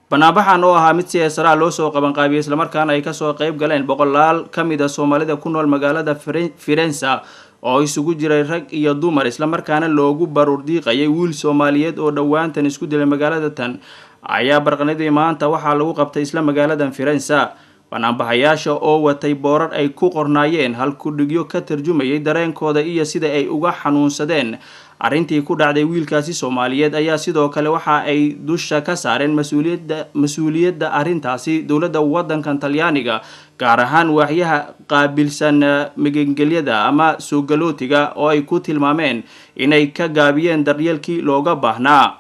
Banaanbaxan oo ahaa mid siyaasadeed loo soo qaban qaabiyay isla markaana ay ka soo qayb galeen boqolaal kamid ah Soomaalida ku nool magaalada Firenze oo isugu jiray rag iyo dumar isla markaana loogu baruur diiqayay wiil Soomaaliyeed oo dhawaantan isku dilay magaalada tan ayaa barqanadii maanta waxaa lagu qabtay isla magaalada Firenze. Banaanbaxayaasha oo watay boorar ay ku qornaayeen halkudhigyo ka tarjumayay dareenkooda iyo sida ay uga xanuunsadeen arrintii ku dhacday wiilkaasi Soomaaliyeed ayaa sidoo kale waxa ay dusha ka saareen mas'uuliyadda arrintaasi dawladda waddanka Talyaaniga gaar ahaan waaxyaha qaabilsan magangelyada ama soo galootiga oo ay ku tilmaameen inay ka gaabiyeen daryeelkii looga baahnaa.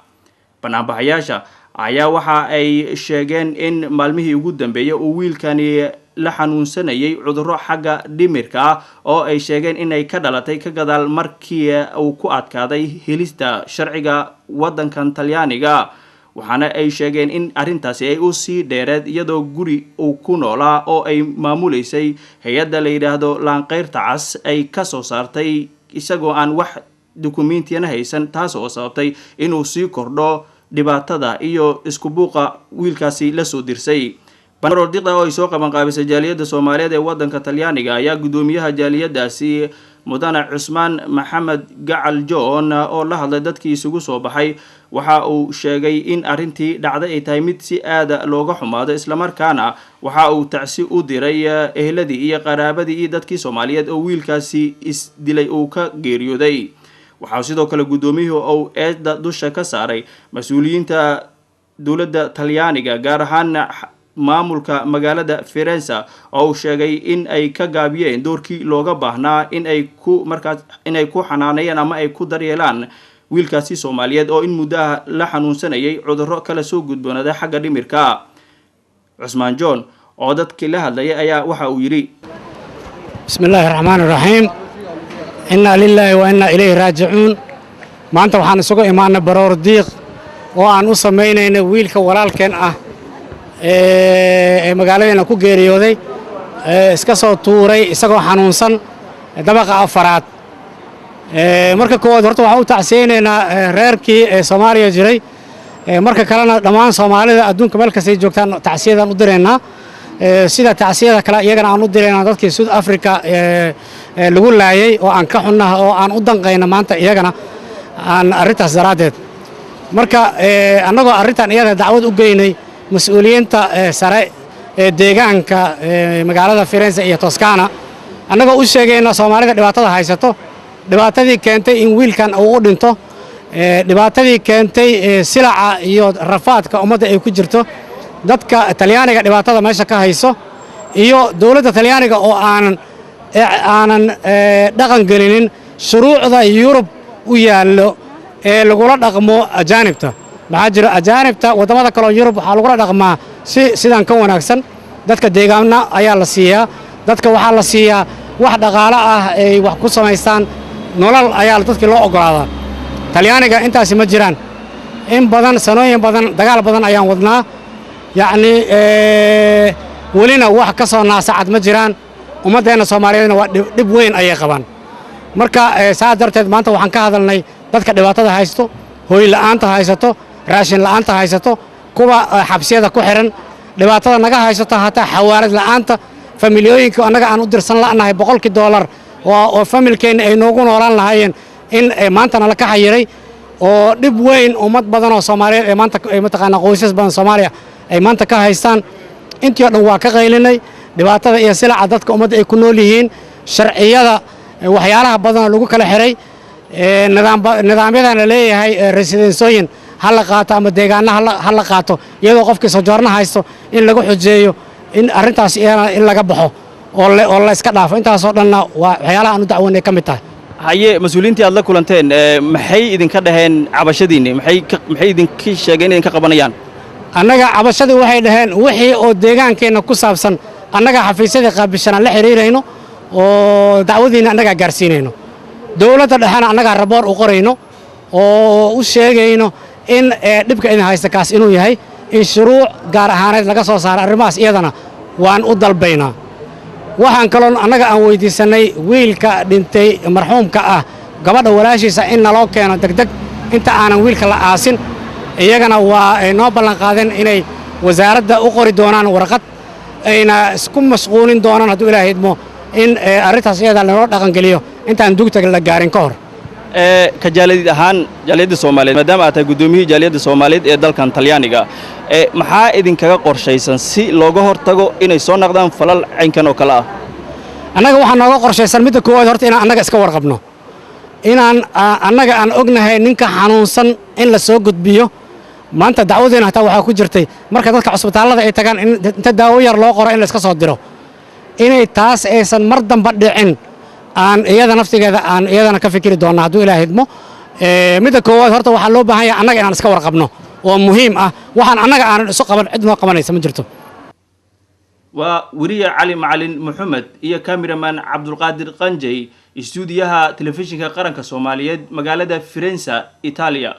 Banaanbaxayaasha ayaa waxa ay sheegeen in maalmihii ugu dambeeyay uu wiilkani la xanuunsanayay cudurro xagga dhimirka ah oo ay sheegeen inay ka dhalatay ka gadaal markii uu ku adkaaday helista sharciga waddankan Talyaaniga, waxaana ay sheegeen in arrintaasi ay u sii dheereed iyadoo guri uu ku noolaa oo ay maamuleysay hay'adda la yiraahdo Laanqeyrta Cas ay ka soo saartay isagoo aan wax dukumeentiyana haysan, taas oo sababtay inuu sii kordho dhibaatada iyo isku buuqa wiilkaasi la soo dirsay. Baroor diiqda oo ay soo qaban qaabisay jaaliyadda Soomaaliyeed ee waddanka Talyaaniga ayaa gudoomiyaha jaaliyaddaasi Mudane Cusmaan Maxamed Gacal John oo la hadlay dadkii isugu soo baxay waxa uu sheegay in arrintii dhacday ay tahay mid si aad looga xumaado isla markaana waxa uu tacsi u diray ehladii iyo qaraabadii iyo dadkii Soomaaliyeed oo wiilkaasi is dilay uu ka geeriyooday. Waxa sidoo kale gudoomiyuhu oo eedda dusha ka saaray mas'uuliyiinta dawladda Talyaaniga gaar ahaan maamulka magaalada Firenze oo sheegay in ay ka gaabiyeen doorkii looga baahnaa in ay ku xanaaneeyaan ama ay ku daryeelaan wiilkaasi Soomaaliyeed oo in muddo la xanuunsanayay cudurro kala soo gudboonaaday xagga dhimirka. Cusmaan John oo dadkii la hadlayay ayaa waxa uu yiri Bismillahir Rahmanir Rahiim inna lillahi wa inna ilayhi raaji'uun. Maanta waxaan isugu imaanay baroor diiq oo aan u sameynayno wiilka walaalkeen ah ee magaaladeena ku geeriyooday iska soo tuuray isagoo xanuunsan dabaqa afaraad. Marka koowaad horta waxaan u tacsiyeynaynaa reerkii Soomaaliya jiray, marka kalena dhammaan Soomaalida adduunka meel kasta ay joogtaan tacsiyadan u direynaa sida tacsiyada kale iyagana aan u direynaa dadkii South Africa lagu laayay oo aan ka xunnahay oo aan u danqayna maanta iyagana aan arrintaas daraadeed. Marka annagoo arrintan iyada dacwad u geynay mas'uuliyiinta sare ee deegaanka magaalada Firenze iyo Toscana annagoo u sheegayna Soomaalida dhibaatada haysato, dhibaatadii keentay in wiilkan uu u dhinto, dhibaatadii keentay silaca iyo rafaadka ummadda ay ku jirto, dadka Talyaaniga dhibaatada meesha ka hayso iyo dawladda Talyaaniga oo aanan dhaqan gelinin shuruucda Yurub u yaallo ee lagula dhaqmo ajaanibta. maxaa jira ajaanibta wadamada kale oo Yurub waxa lagu dhaqmaa sidaan ka wanaagsan, dadka deegaanna ayaa la siiyaa, dadka waxa la siiyaa wax dhaqaale ah ay wax ku samaystaan, nolol ayaa dadkii loo ogolaadaa. Talyaaniga intaasi ma jiraan, in badan sanooyin badan dagaal badan ayaan wadnaa, yacni welina wax ka soo naasacad ma jiraan. ummadeena Soomaaliyeedna waa dhib weyn ayay qabaan. Marka saa darteed maanta waxaan ka hadalnay dadka dhibaatada haysto, hooy la'aanta haysato, raashin la'aanta haysato, kuwa xabsiyada ku xiran, dhibaatada naga haysato hataa xawaalad la'aanta, familiyooyinka annaga aan u dirsan la'nahay $100 oo familkeena ay noogu noolaan lahaayeen in maantana la ka xayiray oo dhib weyn ummad badan oo Soomaaliyeed ee maanta ay mataqaana qoysas badan Soomaaliya ay maanta ka haystaan. intii oo dhan waa ka qaylinay dhibaatada iyo silaca dadka ummadda ay ku nool yihiin, sharciyada waxyaalaha badan lagu kala xiray, nidaamyadan la leeyahay residencyooyin hal la qaato ama deegaana hal la qaato iyadoo qofkii soo joorna haysto in lagu xujeeyo in arrintaas in laga baxo oo la iska dhaafo. intaas oo dhanna waa waxyaalaha aan u dacwoonay ka mid tahay. haye mas'uuliyiintii aad la kulanteen maxay idinka dhaheen cabashadiinni, maxay idinka sheegeen in ka qabanayaan? annaga cabashadii waxay dhaheen wixii oo deegaankeena ku saabsan annaga xafiisyada qaabishan la xiriirayno oo dacwadiina annaga gaarsiinayno, dawladda dhexana annaga raboor u qorayno oo u sheegayno in dhibka idin haysta kaas inuu yahay in shuruuc gaar ahaaneed laga soo saaro arrimahaas iyadana waan u dalbaynaa. waxaan kaloo annaga aan weydiisanay wiilka dhintay marxuumka ah gabadha walaashiisa in naloo keeno degdeg inta aanan wiilka la aasin, iyagana waa ay noo ballan qaadeen inay wasaaradda u qori doonaan warqad ayna isku mashquulin doonaan hadduu ilaahay idmo in arrintaas iyada loo dhaqangeliyo intaan dugta la gaarin ka hor ka jaaliyad ahaan jaaliyadda Soomaaliyeed maadaama aad tahay gudoomiyihii jaaliyadda Soomaaliyeed ee dalkan Talyaaniga maxaa idinkaga qorshaysan si looga hortago inay soo noqdaan falal caynkan oo kale ah annaga waxaa nooga qorshaysan midda koowaad horta inaan annaga iska warqabno inaan annaga aan ognahay ninka xanuunsan in la soo gudbiyo maanta dacwadeena hataa waxaa ku jirtay marka dadka cusbitaallada ay tagaan inta daawo yar loo qoro in la iska soo diro inay taas aysan mar damba dhicin aan iyada naftigeeda aan iyadana ka fikiri doonna hadduu ilaahay idmo midda koowaad horta waxaa loo baahan yahay annaga inaan iska warqabno oo muhiim ah waxaan annaga aanan isu qaban cid noo qabanaysa ma jirto waa wariye cali macalin maxamed iyo cameraman cabdulqaadir qanjay istuudiyaha telefishinka qaranka Soomaaliyeed magaalada Firenze Italia